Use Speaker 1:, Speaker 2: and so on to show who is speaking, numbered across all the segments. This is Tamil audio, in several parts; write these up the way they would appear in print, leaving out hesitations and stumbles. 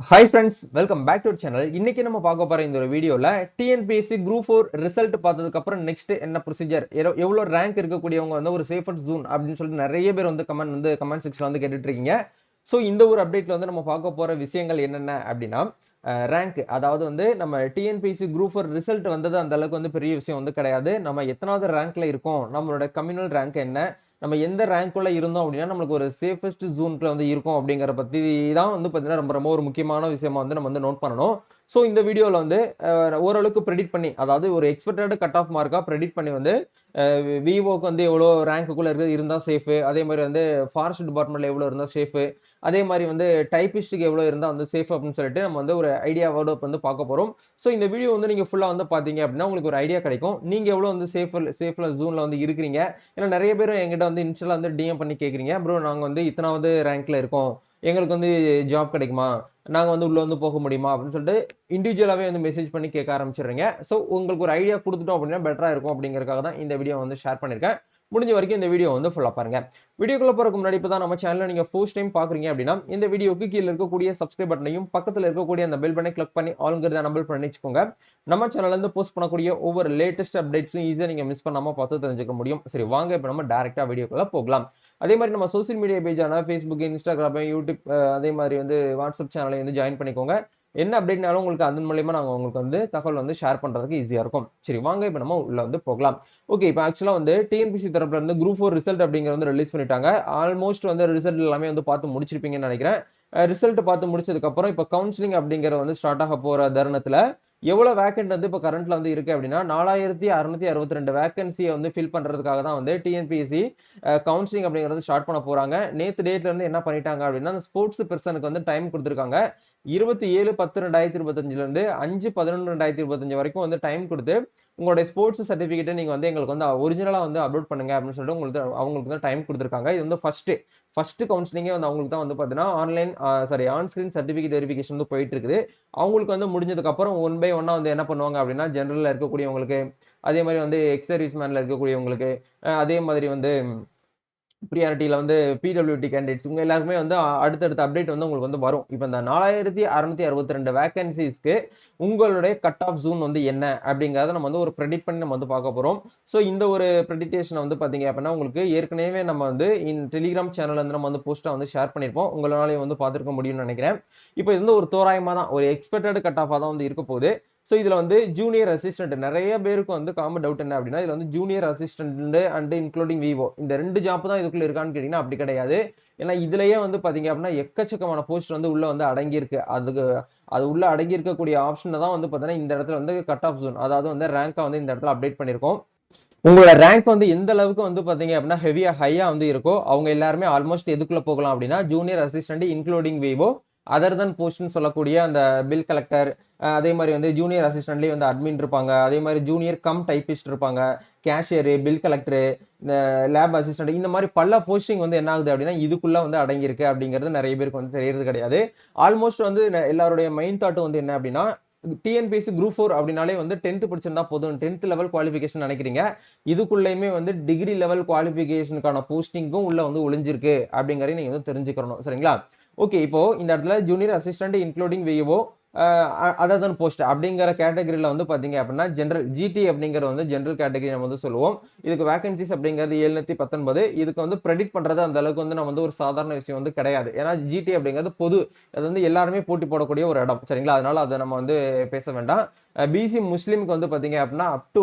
Speaker 1: Hi friends, welcome back to our channel. இன்னைக்கு நம்ம பார்க்க போற இந்த ஒரு வீடியோல TNPSC Group 4 ரிசல்ட் பார்த்ததுக்கு அப்புறம் நெக்ஸ்ட் என்ன ப்ரொசீஜர், எவ்வளவு ரேங்க் இருக்கக்கூடியவங்க வந்து ஒரு சேஃபர் ஜோன் அப்படின்னு சொல்லிட்டு நிறைய பேர் வந்து கமெண்ட் செக்ஷன்ல வந்து கேட்டுட்டு இருக்கீங்க. ஸோ இந்த ஒரு அப்டேட்ல வந்து நம்ம பார்க்க போற விஷயங்கள் என்னென்ன அப்படின்னா ரேங்க், அதாவது வந்து நம்ம டிஎன்பிஎஸ்சி குரூப் 4 ரிசல்ட் வந்தது அந்த அளவுக்கு வந்து பெரிய விஷயம் வந்து கிடையாது. நம்ம எத்தனாவது ரேங்க்ல இருக்கோம், நம்மளோட கம்யூனல் ரேங்க் என்ன, நம்ம எந்த ரேங்க்குள்ள இருந்தோம் அப்படின்னா நம்மளுக்கு ஒரு சேஃபஸ்ட் ஜோன்ல வந்து இருக்கும் அப்படிங்கிற பத்தி தான் வந்து பார்த்தீங்கன்னா ரொம்ப ரொம்ப ஒரு முக்கியமான விஷயமா வந்து நம்ம வந்து நோட் பண்ணணும். ஸோ இந்த வீடியோவில் வந்து ஓரளவுக்கு ப்ரெடிக்ட் பண்ணி, அதாவது ஒரு எக்ஸ்பெக்டட் கட் ஆஃப் மார்க்காக ப்ரெடிக்ட் பண்ணி வந்து விவோக்கு வந்து எவ்வளோ ரேங்க்குள்ளே இருக்குது இருந்தால் சேஃபு, அதே மாதிரி வந்து ஃபாரஸ்ட் டிபார்ட்மெண்ட்டில் எவ்வளோ இருந்தால் சேஃபு, அதே மாதிரி வந்து டைப்பிஸ்ட்டுக்கு எவ்வளோ இருந்தால் வந்து சேஃப் அப்படின்னு சொல்லிட்டு நம்ம வந்து ஒரு ஐடியாவோட வந்து பார்க்க போகிறோம். ஸோ இந்த வீடியோ வந்து நீங்கள் ஃபுல்லாக வந்து பார்த்தீங்க அப்படின்னா உங்களுக்கு ஒரு ஐடியா கிடைக்கும். நீங்கள் எவ்வளோ வந்து சேஃபில் ஜோனில் வந்து இருக்கிறீங்க. ஏன்னா நிறைய பேர் எங்கிட்ட வந்து இன்ஸ்டால வந்து டிஎம் பண்ணி கேட்குறீங்க, ப்ரோ நாங்கள் வந்து இத்தனாவது ரேங்க்ல இருக்கோம், எங்களுக்கு வந்து ஜாப் கிடைக்குமா, நாங்கள் வந்து உள்ள வந்து போக முடியுமா அப்படின்னு சொல்லிட்டு இண்டிவிஜுவலாகவே வந்து மெசேஜ் பண்ணி கேட்க ஆரம்பிச்சிடுறீங்க. ஸோ உங்களுக்கு ஒரு ஐடியா கொடுத்துட்டோம் அப்படின்னா பெட்டராக இருக்கும் அப்படிங்கிறதுக்காக தான் இந்த வீடியோ வந்து ஷேர் பண்ணியிருக்கேன். முடிஞ்ச வரைக்கும் இந்த வீடியோ வந்து ஃபுல்லாக பாருங்க. வீடியோக்குள்ள போறதுக்கு முன்னாடி இப்போ தான் நம்ம சேனலை நீங்க ஃபர்ஸ்ட் டைம் பாக்குறீங்க அப்படின்னா இந்த வீடியோக்கு கீழே இருக்கக்கூடிய சப்ஸ்கிரைப் பட்டனையும் பக்கத்தில் இருக்கக்கூடிய அந்த பெல் பட்டனை கிளிக் பண்ணி ஆல்ங்கிறத நம்பர் பண்ணி வச்சுக்கோங்க. நம்ம சேனல்ல இருந்து போஸ்ட் பண்ணக்கூடிய ஒவ்வொரு லேட்டஸ்ட் அப்டேட்ஸும் ஈஸியா நீங்க மிஸ் பண்ணாம பார்த்து தெரிஞ்சுக்க முடியும். சரி வாங்க இப்போ நம்ம டைரக்டா வீடியோக்குள்ள போகலாம். அதே மாதிரி நம்ம சோசியல் மீடியா பேஜான ஃபேஸ்புக், இன்ஸ்டாகிராம், யூடியூப், அதே மாதிரி வந்து வாட்ஸ்அப் சேனலை வந்து ஜாயின் பண்ணிக்கோங்க. என்ன அப்டேட்னாலும் உங்களுக்கு அதன் மூலமா நாங்க உங்களுக்கு வந்து தகவல் வந்து ஷேர் பண்றதுக்கு ஈஸியா இருக்கும். சரி வாங்க இப்போ நம்ம உள்ள வந்து போகலாம். ஓகே, இப்போ ஆக்சுவலா வந்து டிஎன்பிசி தரப்புல இருந்து குரூப் 4 ரிசல்ட் அப்படிங்கிற வந்து ரிலீஸ் பண்ணிட்டாங்க. ஆல்மோஸ்ட் வந்து ரிசல்ட் எல்லாமே வந்து பார்த்து முடிச்சிருப்பீங்கன்னு நினைக்கிறேன். ரிசல்ட் பார்த்து முடிச்சதுக்கு அப்புறம் இப்போ கவுன்சிலிங் அப்படிங்கிற வந்து ஸ்டார்ட் ஆக போற தருணத்துல எவ்வளவு வேக்கன்ட் வந்து இப்போ கரண்ட்ல வந்து இருக்கு அப்படின்னா 4662 வேகன்சியை வந்து ஃபில் பண்றதுக்காக தான் வந்து டிஎன்பிஎஸ்சி கவுன்சிலிங் அப்படிங்கிறது ஸ்டார்ட் பண்ண போறாங்க. நேத்து டேட்ல இருந்து என்ன பண்ணிட்டாங்க அப்படின்னா ஸ்போர்ட்ஸ் பர்சனுக்கு வந்து டைம் கொடுத்துருக்காங்க. 27/10/2025 இருந்து 5/11/2025 வரைக்கும் வந்து டைம் கொடுத்து உங்களுடைய ஸ்போர்ட்ஸ் சர்டிபிகேட்டை நீங்க வந்து எங்களுக்கு வந்து ஒரிஜினலா வந்து அப்லோட் பண்ணுங்க அப்படின்னு சொல்லிட்டு அவங்களுக்கு வந்து டைம் கொடுத்துருக்காங்க. இது வந்து ஃபர்ஸ்ட் கவுன்சிலிங்கே வந்து அவங்களுக்கு தான் வந்து பாத்தீங்கன்னா ஆன் ஸ்கிரீன் சர்டிபிகேட் வெரிஃபிகேஷன் வந்து போயிட்டு இருக்குது. அவங்களுக்கு வந்து முடிஞ்சதுக்கு அப்புறம் ஒன் பை ஒன்னா வந்து என்ன பண்ணுவாங்க அப்படின்னா ஜெனரல்ல இருக்கக்கூடியவங்களுக்கு, அதே மாதிரி வந்து எக்ஸ் சர்வீஸ் மேன்ல இருக்கக்கூடியவங்களுக்கு, அதே மாதிரி வந்து ப்ரியாரிட்டியில வந்து பிடபிள்யூடி கேண்டிடேட்ஸ் இவங்க எல்லாருமே வந்து அடுத்தடுத்த அப்டேட் வந்து உங்களுக்கு வந்து வரும். இப்போ இந்த 4662 வேகன்சிஸ்க்கு உங்களுடைய கட் ஆஃப் ஜோன் வந்து என்ன அப்படிங்கறத நம்ம வந்து ஒரு ப்ரெடிக்ட் பண்ணி நம்ம வந்து பார்க்க போறோம். ஸோ இந்த ஒரு ப்ரெடிக்டேஷன் வந்து பாத்தீங்க அப்படின்னா உங்களுக்கு ஏற்கனவே நம்ம வந்து டெலிகிராம் சேனல்ல வந்து நம்ம வந்து போஸ்டா வந்து ஷேர் பண்ணிருப்போம். உங்களாலேயே வந்து பார்த்துருக்க முடியும்னு நினைக்கிறேன். இப்போ இது வந்து ஒரு தோராயமா தான் ஒரு எக்ஸ்பெக்டட் கட் ஆஃபா தான் வந்து இருக்க போகுது. ஸோ இதுல வந்து ஜூனியர் அசிஸ்டன்ட் நிறைய பேருக்கு வந்து காமன் டவுட் என்ன அப்படின்னா இதுல வந்து junior assistant and including Vivo இந்த 2 ஜாப் தான் இதுக்குள்ள இருக்கான்னு கேட்டீங்கன்னா அப்படி கிடையாது. ஏன்னா இதுலயே வந்து பாத்தீங்க அப்படின்னா எக்கச்சக்கமான போஸ்ட் வந்து உள்ள வந்து அடங்கி இருக்கு. அது உள்ள அடங்கி இருக்கக்கூடிய ஆப்ஷன் தான் வந்து பாத்தீங்கன்னா இந்த இடத்துல வந்து கட் ஆஃப் ஜோன், அதாவது வந்து ரேங்கா வந்து இந்த இடத்துல அப்டேட் பண்ணிருக்கோம். உங்களோட ரேங்க் வந்து எந்த அளவுக்கு வந்து பாத்தீங்க அப்படின்னா ஹையா வந்து இருக்கோ அவங்க எல்லாருமே ஆல்மோஸ்ட் எதுக்குள்ள போகலாம் அப்படின்னா junior assistant including VAO, other than போஸ்ட்னு சொல்லக்கூடிய அந்த பில் கலெக்டர், அதே மாதிரி வந்து ஜூனியர் அசிஸ்டன்ட்லேயே வந்து அட்மின் இருப்பாங்க, அதே மாதிரி ஜூனியர் கம் டைபிஸ்ட் இருப்பாங்க, கேஷியரு, பில் கலெக்டர், இந்த லேப் அசிஸ்டன்ட், இந்த மாதிரி பல போஸ்டிங் வந்து என்ன ஆகுது அப்படின்னா இதுக்குள்ள வந்து அடங்கியிருக்கு அப்படிங்கிறது நிறைய பேருக்கு வந்து தெரியறது கிடையாது. ஆல்மோஸ்ட் வந்து எல்லாருடைய மைண்ட் தாட் வந்து என்ன அப்படின்னா டிஎன்பிஎஸ்சி குரூப் 4 அப்படின்னாலே வந்து 10th படிச்சிருந்தா போதும், 10th லெவல் குவாலிஃபிகேஷன் நினைக்கிறீங்க. இதுக்குள்ளயுமே வந்து டிகிரி லெவல் குவாலிஃபிகேஷனுக்கான போஸ்டிங்கும் உள்ள வந்து ஒளிஞ்சிருக்கு அப்படிங்கறத நீங்க வந்து தெரிஞ்சுக்கணும். சரிங்களா? ஓகே, இப்போ இந்த இடத்துல junior assistant including VAO other than post அப்படிங்கிற கேட்டகரியில வந்து பாத்தீங்க அப்படின்னா ஜெனரல் ஜிடி அப்படிங்கிற வந்து ஜெனரல் கேட்டகரி நம்ம வந்து சொல்லுவோம். இதுக்கு வேகன்சிஸ் அப்படிங்கிறது 719. இதுக்கு வந்து ப்ரெடிக்ட் பண்றது அந்த அளவுக்கு வந்து நம்ம வந்து ஒரு சாதாரண விஷயம் வந்து கிடையாது. ஏன்னா ஜிடி அப்படிங்கிறது பொது, அது வந்து எல்லாருமே போட்டி போடக்கூடிய ஒரு இடம். சரிங்களா? அதனால அதை நம்ம வந்து பேச வேண்டாம். பிசி முஸ்லீமுக்கு வந்து பாத்தீங்க அப்படின்னா அப் டு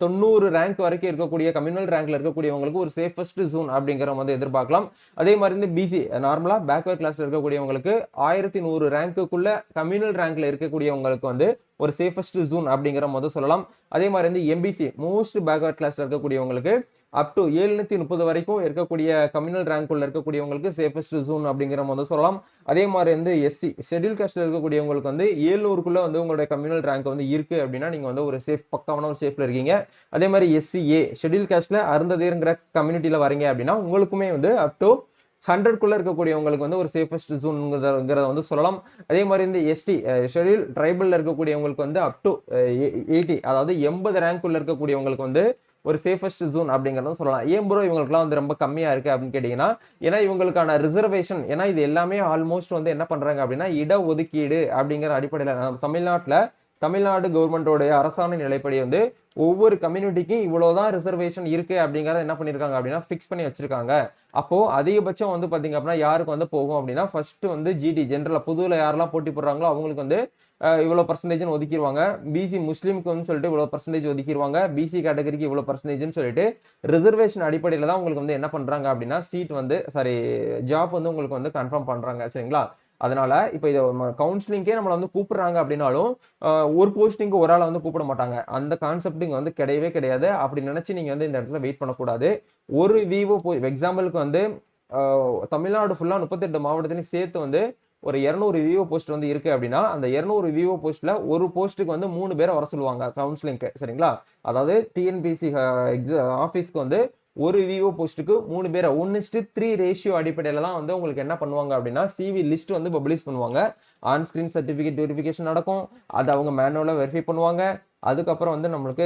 Speaker 1: 90 ரேங்க் வரைக்கும் இருக்கக்கூடிய கம்யூனல் ரேங்க்ல இருக்கக்கூடியவங்களுக்கு ஒரு சேஃபஸ்ட் ஜோன் அப்படிங்கிற வந்து எதிர்பார்க்கலாம். அதே மாதிரி வந்து பிசி நார்மலா பேக்வர்ட் கிளாஸ்ல இருக்கக்கூடியவங்களுக்கு 1100 ரேங்க்குள்ள கம்யூனல் ரேங்க்ல இருக்கக்கூடியவங்களுக்கு வந்து ஒரு சேஃபஸ்ட் ஜோன் அப்படிங்கிற போது சொல்லலாம். அதே மாதிரி வந்து எம்பிசி மோஸ்ட் பேக்வர்ட் கிளாஸ்ல இருக்கக்கூடியவங்களுக்கு அப் டு 730 வரைக்கும் இருக்கக்கூடிய கம்யூனல் ரேங்க் உள்ள இருக்கக்கூடியவங்களுக்கு சேஃபஸ்ட் ஜோன் அப்படிங்கிற போது சொல்லலாம். அதே மாதிரி வந்து எஸ்சி ஷெட்யூல் காஸ்ட்ல இருக்கக்கூடியவங்களுக்கு வந்து 700க்குள்ள வந்து உங்களுடைய கம்யூனல் ரேங்க் வந்து இருக்கு அப்படின்னா நீங்க வந்து ஒரு பக்காவான ஒரு சேஃப்ல இருக்கீங்க. அதே மாதிரி எஸ்சிஏ ஷெட்யூல் காஸ்ட்ல அருந்ததியர்ங்கிற கம்யூனிட்டியில வரீங்க அப்படின்னா உங்களுக்குமே வந்து அப் டு 100க்குள்ள இருக்கக்கூடியவங்களுக்கு வந்து ஒரு சேஃபஸ்ட் ஜோன்ங்கிறத வந்து சொல்லலாம். அதே மாதிரி இந்த எஸ்டி ஷெட்யூல் ட்ரைபல்ல இருக்கக்கூடியவங்களுக்கு வந்து அப் டு 80, அதாவது 80 ரேங்க் உள்ள இருக்கக்கூடியவங்களுக்கு வந்து ஒரு சேஃபஸ்ட் ஜோன் அப்படிங்கறதும் சொல்லலாம். ஏன் ப்ரோ இவங்களுக்குலாம் வந்து ரொம்ப கம்மியா இருக்கு அப்படின்னு கேட்டீங்கன்னா, ஏன்னா இவங்களுக்கான ரிசர்வேஷன், ஏன்னா இது எல்லாமே ஆல்மோஸ்ட் வந்து என்ன பண்றாங்க அப்படின்னா இடஒதுக்கீடு அப்படிங்கிற அடிப்படையில தமிழ்நாடு கவர்மெண்டோட அரசாணை நிலைப்படி வந்து ஒவ்வொரு கம்யூனிட்டிக்கும் இவ்வளவுதான் ரிசர்வேஷன் இருக்கு அப்படிங்கறத என்ன பண்ணிருக்காங்க அப்படின்னா பிக்ஸ் பண்ணி வச்சிருக்காங்க. அப்போ அதிகபட்சம் வந்து பாத்தீங்க அப்படின்னா யாருக்கு வந்து போகும் அப்படின்னா ஃபர்ஸ்ட் வந்து ஜிடி ஜெனரல் புதுல யாரெல்லாம் போட்டி போடுறாங்களோ அவங்களுக்கு வந்து இவ்வளவு பர்சன்டேஜ் ஒதுக்கிடுவாங்க. பிசி முஸ்லீமுக்கு வந்து சொல்லிட்டு இவ்வளவு பர்சன்டேஜ் ஒதுக்கிடுவாங்க. பிசி கேட்டகரிக்கு இவ்வளவு பர்சன்டேஜ்னு சொல்லிட்டு ரிசர்வேஷன் அடிப்படையில தான் உங்களுக்கு வந்து என்ன பண்றாங்க அப்படின்னா சீட் வந்து சாரி ஜாப் வந்து உங்களுக்கு வந்து கன்ஃபார்ம் பண்றாங்க. சரிங்களா? அதனால இப்ப இதை கவுன்சிலிங்கே நம்மள வந்து கூப்பிடுறாங்க அப்படின்னாலும் ஒரு போஸ்டிங்க்கு ஒரு ஆளை வந்து கூப்பிட மாட்டாங்க. அந்த கான்செப்ட் இங்க வந்து கிடையவே கிடையாது. அப்படி நினைச்சு நீங்க வந்து இந்த இடத்துல வெயிட் பண்ணக்கூடாது. ஒரு விவோ எக்ஸாம்பிளுக்கு வந்து தமிழ்நாடு ஃபுல்லா 38 மாவட்டத்திலையும் சேர்த்து வந்து ஒரு 200 விவோ போஸ்ட் வந்து இருக்கு அப்படின்னா அந்த 200 விவோ போஸ்ட்ல ஒரு போஸ்ட்டுக்கு வந்து 3 பேரை வர சொல்லுவாங்க கவுன்சிலிங்க்கு. சரிங்களா? அதாவது டிஎன்பிசி ஆபீஸ்க்கு வந்து ஒரு விவோ போஸ்ட்டுக்கு 3 பேரை 1:3 ரேஷியோ அடிப்படையில தான் வந்து உங்களுக்கு என்ன பண்ணுவாங்க அப்படின்னா சிவி லிஸ்ட் வந்து பப்ளிஷ் பண்ணுவாங்க. ஆன் ஸ்கிரீன் சர்டிபிகேட் வெரிஃபிகேஷன் நடக்கும். அதை அவங்க மேனுவலா வெரிஃபை பண்ணுவாங்க. அதுக்கப்புறம் வந்து நம்மளுக்கு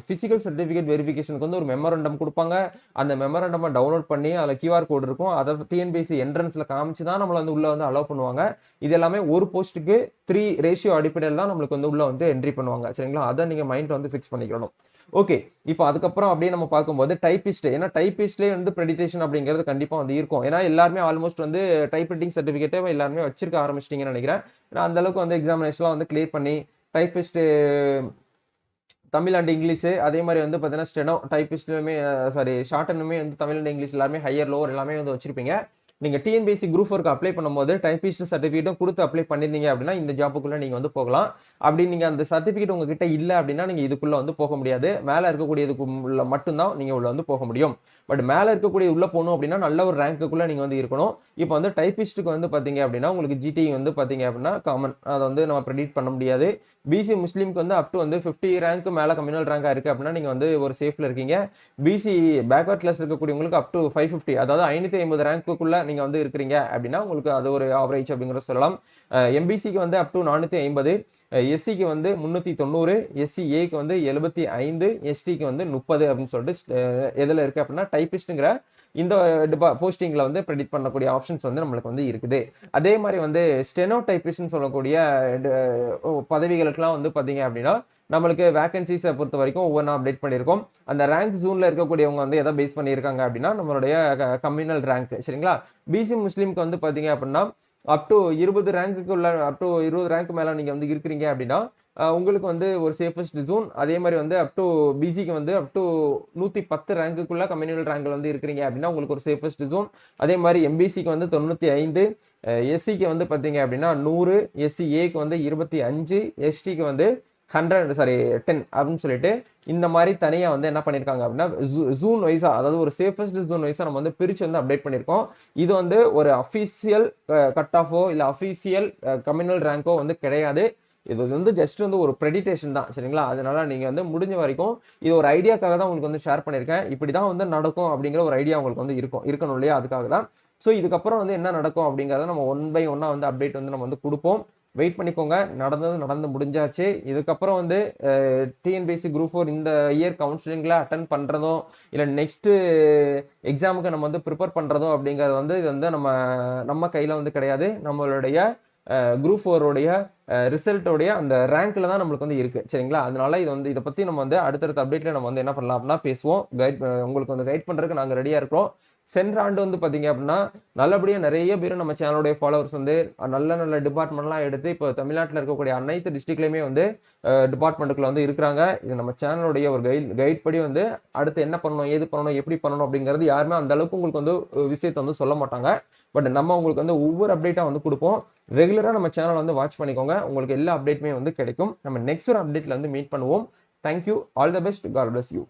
Speaker 1: பிசிக்கல் சர்டிபிகேட் வெரிஃபிகேஷனுக்கு வந்து ஒரு மெமரண்டம் கொடுப்பாங்க. அந்த மெமரண்டமை டவுன்லோட் பண்ணி அதுல கியூஆர் கோட் இருக்கும். அதை டிஎன்பிசி என்ட்ரன்ஸ்ல காமிச்சு தான் நம்மள வந்து உள்ள வந்து அலோவ் பண்ணுவாங்க. இது எல்லாமே ஒரு போஸ்ட்டுக்கு 3 ரேஷியோ அடிப்படையில் தான் நம்மளுக்கு வந்து உள்ள வந்து என்ட்ரி பண்ணுவாங்க. சரிங்களா? அதை நீங்க மைண்ட் வந்து ஃபிக்ஸ் பண்ணிக்கணும். ஓகே, இப்போ அதுக்கப்புறம் அப்படியே நம்ம பார்க்கும்போது டைபிஸ்ட், ஏன்னா டைபிஸ்ட்லேயே வந்து பிரெடிடேஷன் அப்படிங்கிறது கண்டிப்பா வந்து இருக்கும். ஏன்னா எல்லாருமே ஆல்மோஸ்ட் வந்து டைப் ரைட்டிங் சர்டிபிகேட்டே எல்லாருமே வச்சிருக்க ஆரம்பிச்சிட்டீங்கன்னு நினைக்கிறேன். ஏன்னா அந்த அளவுக்கு வந்து எக்ஸாமினேஷன்லாம் வந்து கிளியர் பண்ணி டைபிஸ்ட் தமிழ் அண்ட் இங்கிலீஷ் அதே மாதிரி வந்து பாத்தீங்கன்னா ஸ்டெனோ டைபிஸ்ட்லுமே சாரி ஷார்ட்டனுமே வந்து தமிழ் அண்ட் இங்கிலீஷ் எல்லாமே ஹையர் லோவர் எல்லாமே வந்து வச்சிருப்பீங்க. நீங்க டிஎன்பிஎஸ்சி குரூப் 4க்கு அப்ளை பண்ணும்போது டைபிஸ்ட் சர்டிஃபிகேட்டும் கொடுத்து அப்ளை பண்ணிருந்தீங்க அப்படின்னா இந்த ஜாப்புக்குள்ள நீங்க வந்து போகலாம். அப்படி நீங்க அந்த சர்டிஃபிகேட் உங்ககிட்ட இல்ல அப்படின்னா நீங்க இதுக்குள்ள வந்து போக முடியாது. மேல இருக்கக்கூடியதுக்கு மட்டும்தான் நீங்க உள்ள வந்து போக முடியும். பட் மேல இருக்கக்கூடிய உள்ள போகணும் அப்படின்னா நல்ல ஒரு ரேங்க்குள்ள நீங்க வந்து இருக்கணும். இப்போ வந்து டைபிஸ்டுக்கு வந்து பாத்தீங்க அப்படின்னா உங்களுக்கு ஜிடி வந்து பாத்தீங்க அப்படின்னா காமன், அதை வந்து நம்ம ப்ரெடிக்ட் பண்ண முடியாது. பிசி முஸ்லீம்க்கு வந்து அப் டு வந்து 50 ரேங்க் மேல கம்யூனல் ரேங்கா இருக்கு அப்படின்னா நீங்க வந்து ஒரு சேஃப்ல இருக்கீங்க. பிசி பேக்வர்ட் கிளாஸ் இருக்கக்கூடியவங்களுக்கு அப் டு 550 அதாவது 550 ரேங்க்குள்ள நீங்க வந்து இருக்கிறீங்க அப்படின்னா உங்களுக்கு அது ஒரு ஆவரேஜ் அப்படிங்கறத சொல்லலாம். எம்பிசிக்கு வந்து அப் டு 450, எஸ்சிக்கு வந்து 390, எஸ்சிஏக்கு வந்து 75, எஸ்டிக்கு வந்து 30 அப்படின்னு சொல்லிட்டு எதுல இருக்கு அப்படின்னா டைபிஸ்ட்ங்கிற இந்த போஸ்டிங்ல வந்து ப்ரெடிக்ட் பண்ணக்கூடிய ஆப்ஷன்ஸ் வந்து நம்மளுக்கு வந்து இருக்குது. அதே மாதிரி வந்து ஸ்டெனோ டைபிஸ்ட்னு சொல்லக்கூடிய பதவிகளுக்குலாம் வந்து பாத்தீங்க அப்படின்னா நம்மளுக்கு வேகன்சிஸை பொறுத்த வரைக்கும் ஒவ்வொன்றா அப்டேட் பண்ணியிருக்கோம். அந்த ரேங்க் ஜோன்ல இருக்கக்கூடியவங்க வந்து எதை பேஸ் பண்ணியிருக்காங்க அப்படின்னா நம்மளுடைய கம்யூனல் ரேங்க். சரிங்களா? பிசி முஸ்லீம்க்கு வந்து பாத்தீங்க அப்படின்னா அப் டு 20 ரேங்க்குள்ள அப் டு 20 ரேங்க் மேல நீங்க வந்து இருக்கிறீங்க அப்படின்னா உங்களுக்கு வந்து ஒரு சேஃபஸ்ட் ஜோன். அதே மாதிரி வந்து அப் டு பிசிக்கு வந்து அப் டு 110 ரேங்க்குள்ள கம்யூனல் ரேங்க்ல வந்து இருக்கிறீங்க அப்படின்னா உங்களுக்கு ஒரு சேஃபஸ்ட் ஜோன். அதே மாதிரி எம்பிசிக்கு வந்து 95, எஸ்சிக்கு வந்து பாத்தீங்க அப்படின்னா 100, எஸ்சிஏக்கு வந்து 25, எஸ்டிக்கு வந்து 100 சாரி 10 அப்படின்னு சொல்லிட்டு இந்த மாதிரி தனியா வந்து என்ன பண்ணிருக்காங்க அப்படின்னா ஜூன் வைஸா, அதாவது ஒரு சேஃபஸ்ட் ஜூன் வைஸா நம்ம வந்து பிரிச்சு வந்து அப்டேட் பண்ணிருக்கோம். இது வந்து ஒரு அபிஷியல் கட் ஆஃபோ இல்ல அபிஷியல் கம்யூனல் ரேங்கோ வந்து கிடையாது. இது வந்து ஜஸ்ட் வந்து ஒரு ப்ரெடிடேஷன் தான். சரிங்களா? அதனால நீங்க வந்து முடிஞ்ச வரைக்கும் இது ஒரு ஐடியாக்காக தான் உங்களுக்கு வந்து ஷேர் பண்ணிருக்கேன். இப்படிதான் வந்து நடக்கும் அப்படிங்கிற ஒரு ஐடியா உங்களுக்கு வந்து இருக்கணும் இல்லையா? அதுக்காக தான். ஸோ இதுக்கப்புறம் வந்து என்ன நடக்கும் அப்படிங்கறத நம்ம 1 by 1 வந்து அப்டேட் வந்து நம்ம வந்து கொடுப்போம். வெயிட் பண்ணிக்கோங்க. நடந்து முடிஞ்சாச்சு. இதுக்கப்புறம் வந்து டிஎன்பிஎஸ்சி குரூப் 4 இந்த இயர் கவுன்சிலிங்ல அட்டன் பண்றதும் இல்ல நெக்ஸ்ட் எக்ஸாமுக்கு நம்ம வந்து ப்ரிப்பேர் பண்றதும் அப்படிங்கிறது வந்து இது வந்து நம்ம கையில வந்து கிடையாது. நம்மளுடைய குரூப் 4 உடைய ரிசல்ட்டோடைய அந்த ரேங்க்ல தான் நம்மளுக்கு வந்து இருக்கு. சரிங்களா? அதனால இது வந்து இதை பத்தி நம்ம வந்து அடுத்தடுத்த அப்டேட்ல நம்ம வந்து என்ன பண்ணலாம் அப்படின்னா பேசுவோம். உங்களுக்கு வந்து கைட் பண்றதுக்கு நாங்க ரெடியா இருக்கிறோம். சென்ற ஆண்டு வந்து பாத்தீங்க அப்படின்னா நல்லபடியா நிறைய பேர் நம்ம சேனலுடைய ஃபாலோவர்ஸ் வந்து நல்ல டிபார்ட்மெண்ட்லாம் எடுத்து இப்போ தமிழ்நாட்டில் இருக்கக்கூடிய அனைத்து டிஸ்ட்ரிக்ட்லயுமே வந்து டிபார்ட்மெண்ட்டுக்குள்ள வந்து இருக்கிறாங்க. இது நம்ம சேனலுடைய ஒரு கைட் படி வந்து அடுத்து என்ன பண்ணணும், ஏது பண்ணணும், எப்படி பண்ணணும் அப்படிங்கிறது யாருமே அந்த அளவுக்கு உங்களுக்கு வந்து விஷயத்தை வந்து சொல்ல மாட்டாங்க. பட் நம்ம உங்களுக்கு வந்து ஒவ்வொரு அப்டேட்டா வந்து கொடுப்போம். ரெகுலரா நம்ம சேனல் வந்து வாட்ச் பண்ணிக்கோங்க. உங்களுக்கு எல்லா அப்டேட்டுமே வந்து கிடைக்கும். நம்ம நெக்ஸ்ட் ஒரு அப்டேட்ல வந்து மீட் பண்ணுவோம். Thank you. All the best. God bless you.